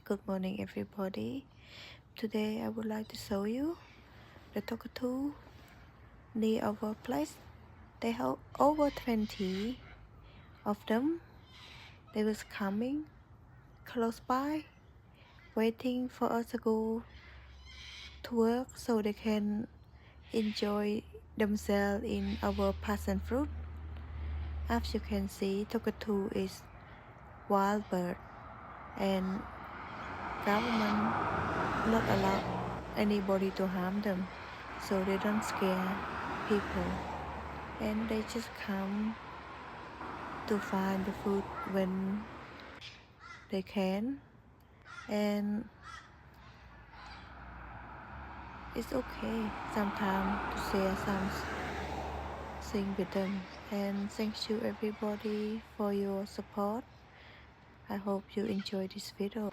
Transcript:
Good morning everybody. Today I would like to show you the cockatoo near our place. They have over 20 of them. They was coming close by, waiting for us to go to work so they can enjoy themselves in our passion fruit. As you can see, cockatoo is wild bird and government not allow anybody to harm them, so they don't scare people, and they just come to find the food when they can, and it's okay sometimes to share something with them. And thank you everybody for your support. I hope you enjoy this video.